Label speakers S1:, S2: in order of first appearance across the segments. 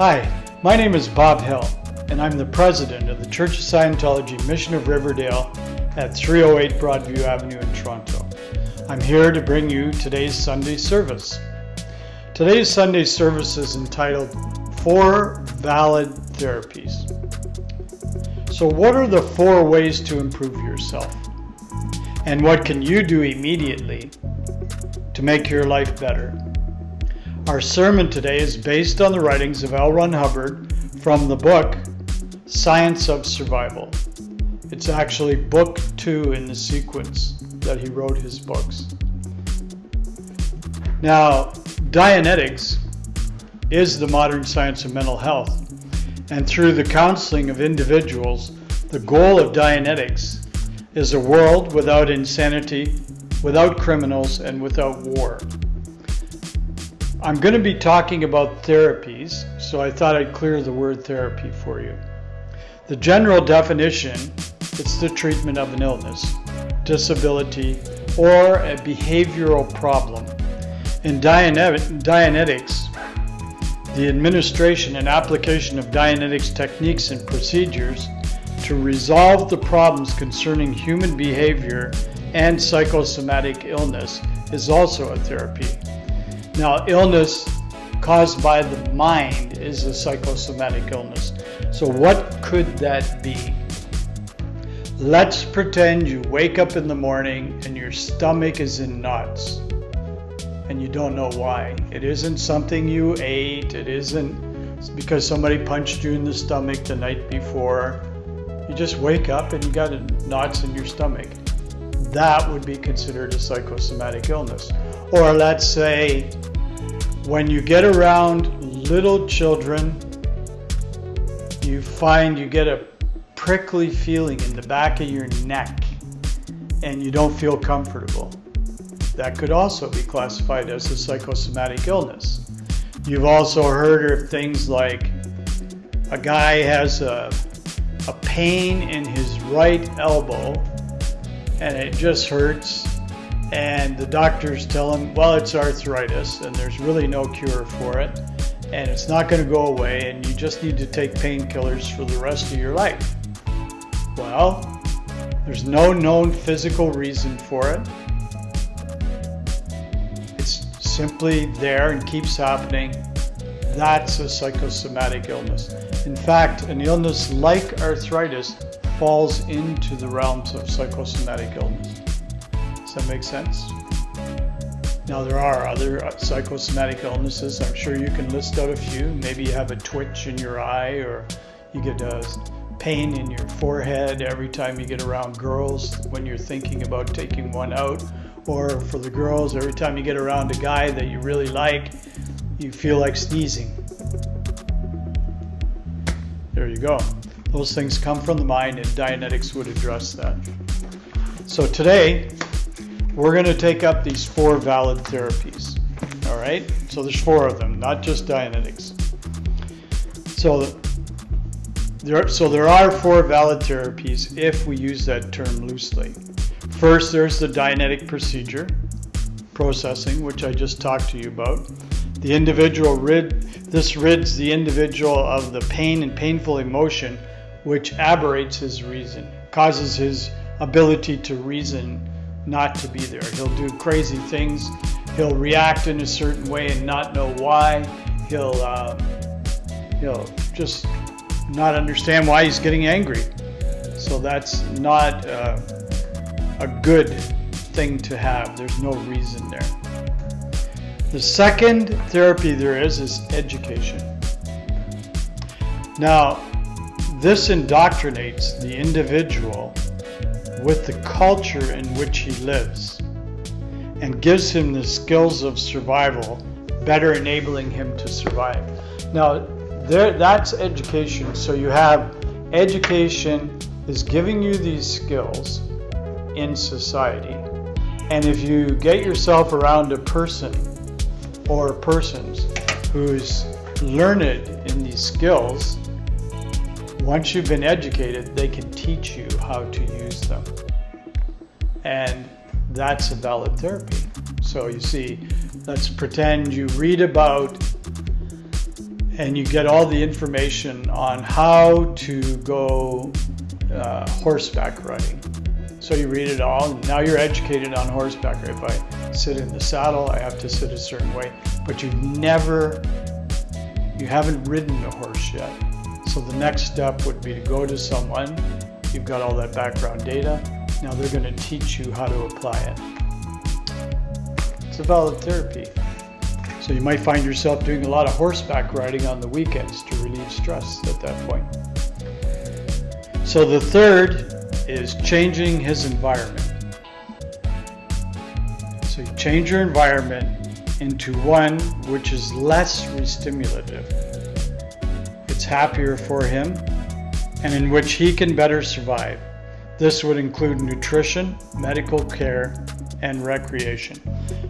S1: Hi, my name is Bob Hill, and I'm the president of the Church of Scientology Mission of Riverdale at 308 Broadview Avenue in Toronto. I'm here to bring you today's Sunday service. Today's Sunday service is entitled 4 Valid Therapies. So what are the 4 ways to improve yourself? And what can you do immediately to make your life better? Our sermon today is based on the writings of L. Ron Hubbard from the book Science of Survival. It's actually book 2 in the sequence that he wrote his books. Now, Dianetics is the modern science of mental health, and through the counseling of individuals, the goal of Dianetics is a world without insanity, without criminals, and without war. I'm going to be talking about therapies, so I thought I'd clear the word therapy for you. The general definition, it's the treatment of an illness, disability, or a behavioral problem. In Dianetics, the administration and application of Dianetics techniques and procedures to resolve the problems concerning human behavior and psychosomatic illness is also a therapy. Now, illness caused by the mind is a psychosomatic illness. So what could that be? Let's pretend you wake up in the morning and your stomach is in knots and you don't know why. It isn't something you ate. It's because somebody punched you in the stomach the night before. You just wake up and you got knots in your stomach. That would be considered a psychosomatic illness. Or let's say when you get around little children, you find you get a prickly feeling in the back of your neck and you don't feel comfortable. That could also be classified as a psychosomatic illness. You've also heard of things like a guy has a pain in his right elbow and it just hurts, and the doctors tell him, well, it's arthritis and there's really no cure for it and it's not going to go away and you just need to take painkillers for the rest of your life. Well, there's no known physical reason for it. It's simply there and keeps happening. That's a psychosomatic illness. In fact, an illness like arthritis falls into the realms of psychosomatic illness. Does that make sense? Now, there are other psychosomatic illnesses. I'm sure you can list out a few. Maybe you have a twitch in your eye, or you get a pain in your forehead every time you get around girls when you're thinking about taking one out. Or for the girls, every time you get around a guy that you really like, you feel like sneezing. There you go. Those things come from the mind, and Dianetics would address that. So today, we're going to take up these 4 valid therapies. All right? So there's 4 of them, not just Dianetics. So there are 4 valid therapies if we use that term loosely. First, there's the Dianetic procedure, processing, which I just talked to you about. The individual this rids the individual of the pain and painful emotion which aberrates his reason, causes his ability to reason not to be there. He'll do crazy things. He'll react in a certain way and not know why. He'll just not understand why he's getting angry. So that's not a good thing to have. There's no reason there. The second therapy there is education. Now, this indoctrinates the individual with the culture in which he lives and gives him the skills of survival, better enabling him to survive. Now, that's education. So you have education is giving you these skills in society. And if you get yourself around a person or persons who's learned in these skills, once you've been educated, they can teach you how to use them. And that's a valid therapy. So you see, let's pretend you read about and you get all the information on how to go horseback riding. So you read it all, and now you're educated on horseback. If I sit in the saddle, I have to sit a certain way. But you haven't ridden a horse yet. So the next step would be to go to someone. You've got all that background data. Now they're going to teach you how to apply it. It's a valid therapy. So you might find yourself doing a lot of horseback riding on the weekends to relieve stress at that point. So the third is changing his environment. So you change your environment into one which is less re-stimulative. It's happier for him, and in which he can better survive. This would include nutrition, medical care, and recreation.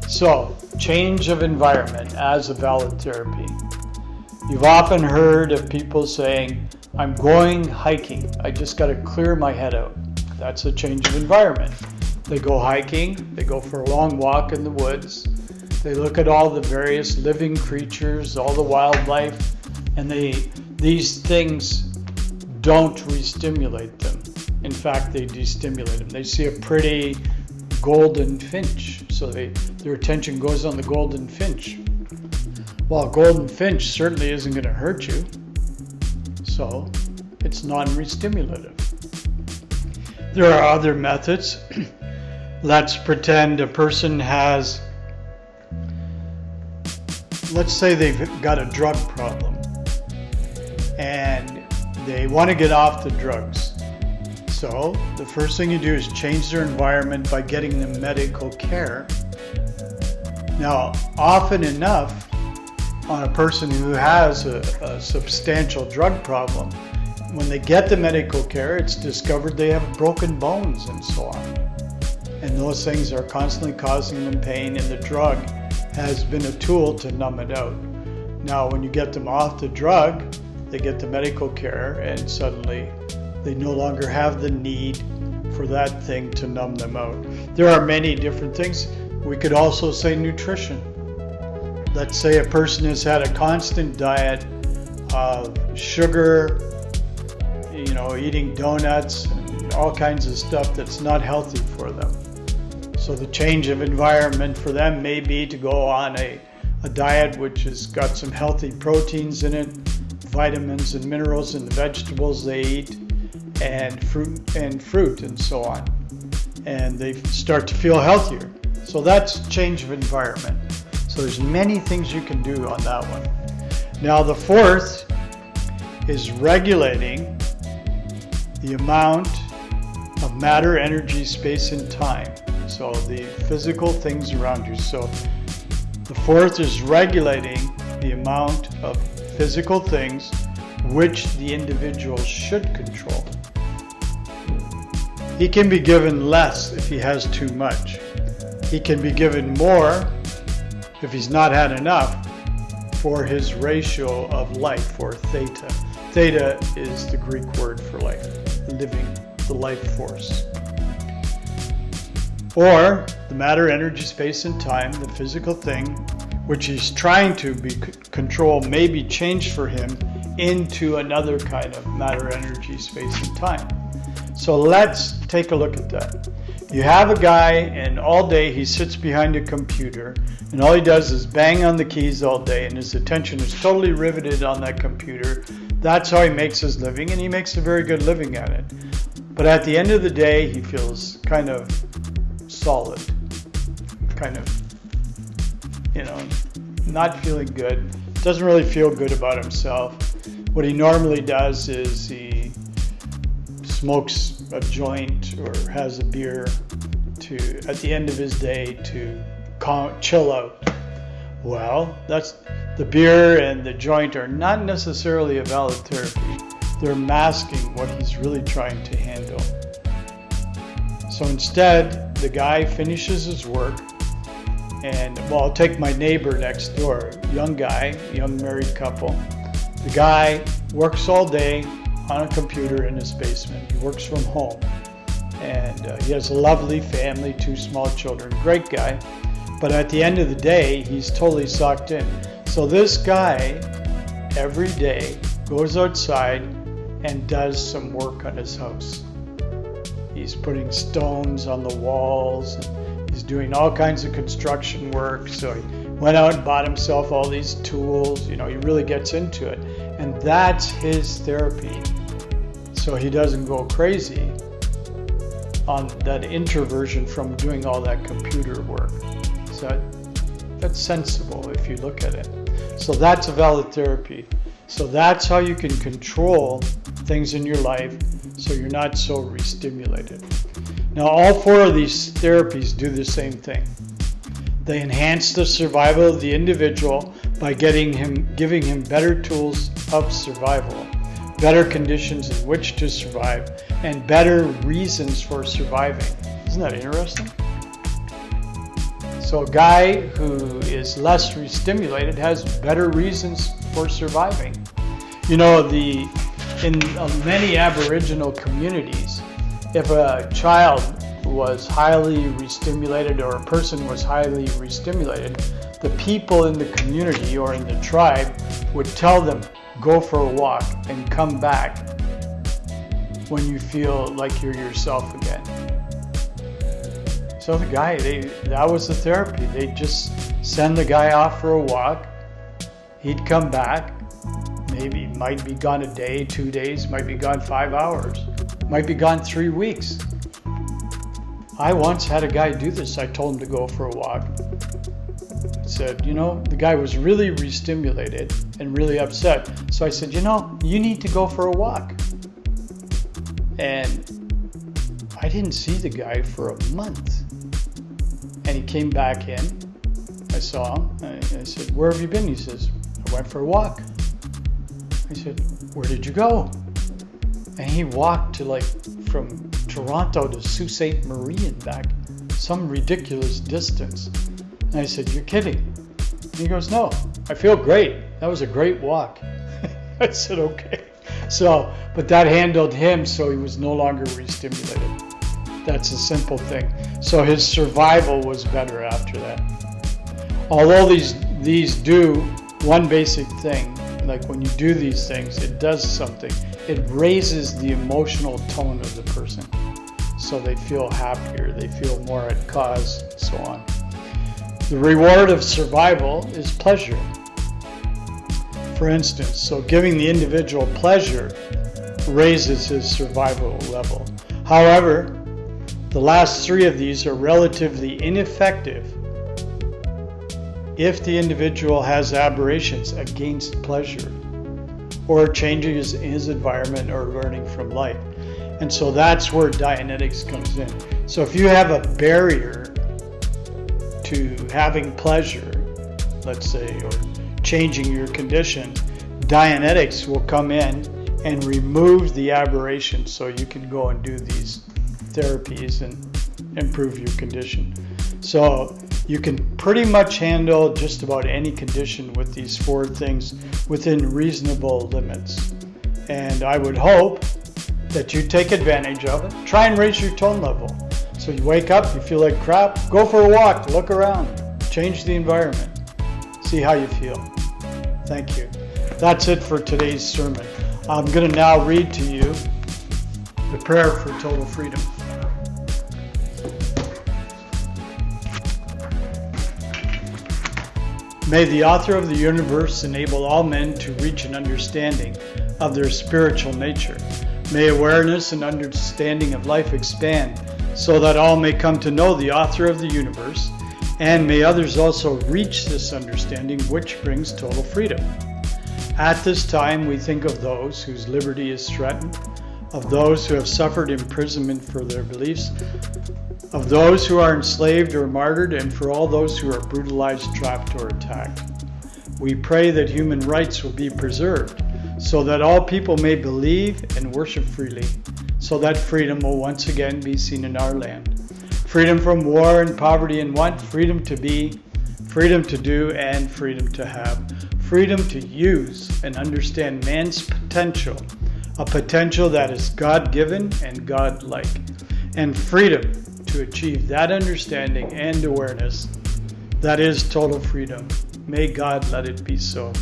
S1: So, change of environment as a valid therapy. You've often heard of people saying, I'm going hiking. I just got to clear my head out. That's a change of environment. They go hiking, they go for a long walk in the woods, they look at all the various living creatures, all the wildlife, and these things don't re-stimulate them. In fact, they destimulate them. They see a pretty golden finch, so their attention goes on the golden finch. Well, a golden finch certainly isn't going to hurt you, so it's non-re-stimulative. There are other methods. Let's pretend a person has, let's say they've got a drug problem and they want to get off the drugs. So the first thing you do is change their environment by getting them medical care. Now, often enough, on a person who has a substantial drug problem, when they get the medical care, it's discovered they have broken bones and so on. And those things are constantly causing them pain, and the drug has been a tool to numb it out. Now, when you get them off the drug, they get the medical care, and suddenly they no longer have the need for that thing to numb them out. There are many different things. We could also say nutrition. Let's say a person has had a constant diet of sugar, eating donuts and all kinds of stuff that's not healthy for them. So the change of environment for them may be to go on a diet which has got some healthy proteins in it, vitamins and minerals in the vegetables they eat, and fruit and so on. And they start to feel healthier. So that's change of environment. So there's many things you can do on that one. Now the fourth is regulating the amount of matter, energy, space, and time. So the physical things around you. So the fourth is regulating the amount of physical things which the individual should control. He can be given less if he has too much. He can be given more if he's not had enough for his ratio of life, or theta. Theta is the Greek word for life, living, the life force. Or the matter, energy, space, and time, the physical thing, which he's trying to control, may be changed for him into another kind of matter, energy, space, and time. So let's take a look at that. You have a guy, and all day he sits behind a computer, and all he does is bang on the keys all day, and his attention is totally riveted on that computer. That's how he makes his living, and he makes a very good living at it. But at the end of the day, he feels kind of solid, kind of, not feeling good, doesn't really feel good about himself. What he normally does is he smokes a joint or has a beer at the end of his day to chill out. Well, that's the beer and the joint are not necessarily a valid therapy. They're masking what he's really trying to handle. So instead, the guy finishes his work, and I'll take my neighbor next door, young guy, young married couple. The guy works all day on a computer in his basement. He works from home, and he has a lovely family, 2 small children, great guy. But at the end of the day, he's totally sucked in. So this guy every day goes outside and does some work on his house. He's putting stones on the walls, and he's doing all kinds of construction work. So he went out and bought himself all these tools. He really gets into it. And that's his therapy. So he doesn't go crazy on that introversion from doing all that computer work. So that's sensible if you look at it. So that's a valid therapy. So that's how you can control things in your life so you're not so re-stimulated. Now, all four of these therapies do the same thing. They enhance the survival of the individual by giving him better tools of survival, better conditions in which to survive, and better reasons for surviving. Isn't that interesting? So a guy who is less re-stimulated has better reasons for surviving. In many Aboriginal communities, if a child was highly re-stimulated or a person was highly re-stimulated, the people in the community or in the tribe would tell them, go for a walk and come back when you feel like you're yourself again. So the guy, that was the therapy. They'd just send the guy off for a walk. He'd come back. Maybe might be gone a day, 2 days, might be gone 5 hours, might be gone 3 weeks. I once had a guy do this. I told him to go for a walk. I said, the guy was really re-stimulated and really upset. So I said, you need to go for a walk. And I didn't see the guy for a month. And he came back in. I saw him. I said, where have you been? He says, I went for a walk. I said, where did you go? And he walked from Toronto to Sault Ste. Marie and back, some ridiculous distance. And I said, you're kidding. And he goes, no, I feel great. That was a great walk. I said, okay. But that handled him so he was no longer re-stimulated. That's a simple thing. So his survival was better after that. Although these do one basic thing, like when you do these things, it does something. It raises the emotional tone of the person. So they feel happier, they feel more at cause, and so on. The reward of survival is pleasure. For instance, so giving the individual pleasure raises his survival level. However, the last three of these are relatively ineffective if the individual has aberrations against pleasure or changes in his environment or learning from life. And so that's where Dianetics comes in. So if you have a barrier to having pleasure, let's say, or changing your condition, Dianetics will come in and remove the aberration so you can go and do these therapies and improve your condition. So you can pretty much handle just about any condition with these four things within reasonable limits. And I would hope that you take advantage of it. Try and raise your tone level. So you wake up, you feel like crap, go for a walk, look around, change the environment, see how you feel. Thank you. That's it for today's sermon. I'm going to now read to you the prayer for total freedom. May the author of the universe enable all men to reach an understanding of their spiritual nature. May awareness and understanding of life expand so that all may come to know the author of the universe, and may others also reach this understanding which brings total freedom. At this time, we think of those whose liberty is threatened, of those who have suffered imprisonment for their beliefs, of those who are enslaved or martyred, and for all those who are brutalized, trapped, or attacked. We pray that human rights will be preserved, so that all people may believe and worship freely, so that freedom will once again be seen in our land. Freedom from war and poverty and want, freedom to be, freedom to do, and freedom to have. Freedom to use and understand man's potential, a potential that is God-given and God-like, and freedom to achieve that understanding and awareness that is total freedom. May God let it be so.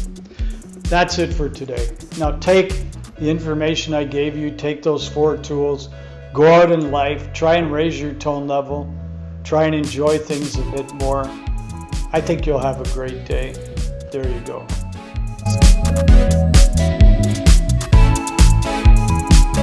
S1: That's it for today. Now take the information I gave you, take those 4 tools, go out in life, try and raise your tone level, try and enjoy things a bit more. I think you'll have a great day. There you go.